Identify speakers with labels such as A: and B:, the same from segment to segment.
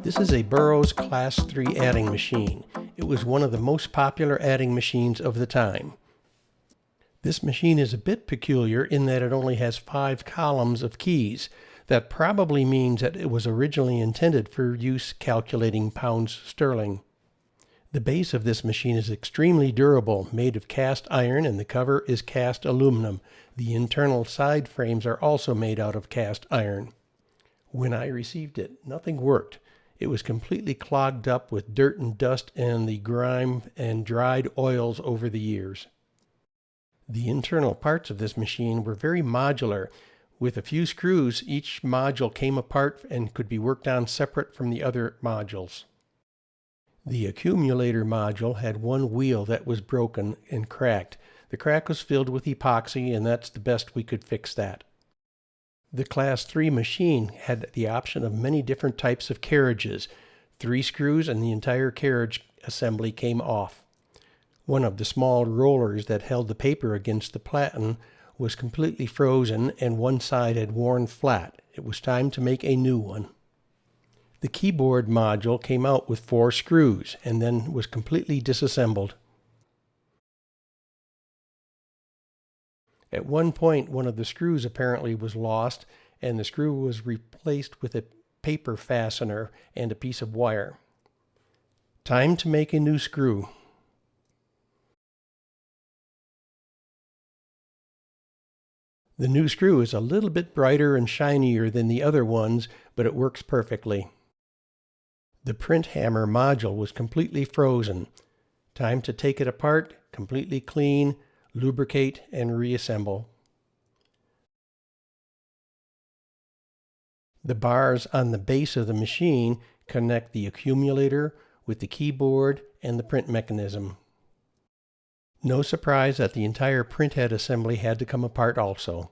A: This is a Burroughs Class 3 adding machine. It was one of the most popular adding machines of the time. This machine is a bit peculiar in that it only has 5 columns of keys. That probably means that it was originally intended for use calculating pounds sterling. The base of this machine is extremely durable, made of cast iron, and the cover is cast aluminum. The internal side frames are also made out of cast iron. When I received it, nothing worked. It was completely clogged up with dirt and dust and the grime and dried oils over the years. The internal parts of this machine were very modular. With a few screws, each module came apart and could be worked on separate from the other modules. The accumulator module had one wheel that was broken and cracked. The crack was filled with epoxy, and that's the best we could fix that. The Class 3 machine had the option of many different types of carriages. 3 screws and the entire carriage assembly came off. One of the small rollers that held the paper against the platen was completely frozen and one side had worn flat. It was time to make a new one. The keyboard module came out with 4 screws and then was completely disassembled. At one point, one of the screws apparently was lost, and the screw was replaced with a paper fastener and a piece of wire. Time to make a new screw. The new screw is a little bit brighter and shinier than the other ones, but it works perfectly. The print hammer module was completely frozen. Time to take it apart, completely clean, lubricate, and reassemble. The bars on the base of the machine connect the accumulator with the keyboard and the print mechanism. No surprise that the entire printhead assembly had to come apart also.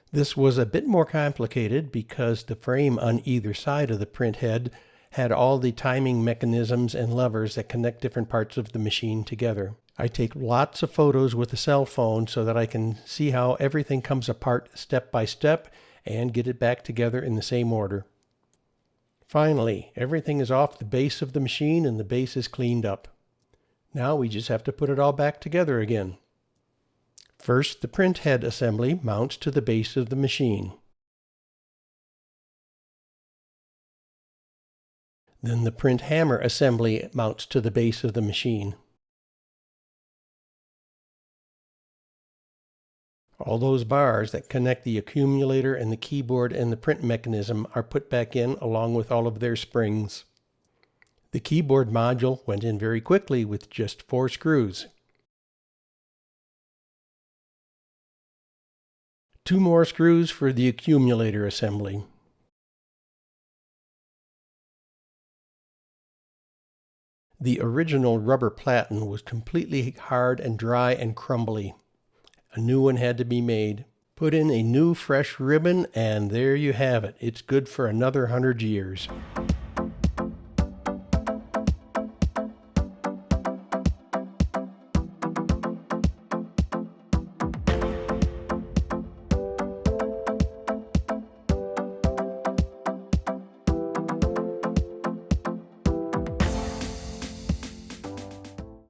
A: This was a bit more complicated because the frame on either side of the printhead had all the timing mechanisms and levers that connect different parts of the machine together. I take lots of photos with a cell phone so that I can see how everything comes apart step by step and get it back together in the same order. Finally, everything is off the base of the machine and the base is cleaned up. Now we just have to put it all back together again. First, the printhead assembly mounts to the base of the machine. Then the print hammer assembly mounts to the base of the machine. All those bars that connect the accumulator and the keyboard and the print mechanism are put back in along with all of their springs. The keyboard module went in very quickly with just 4 screws. 2 more screws for the accumulator assembly. The original rubber platen was completely hard and dry and crumbly. A new one had to be made. Put in a new fresh ribbon and there you have it. It's good for another 100 years.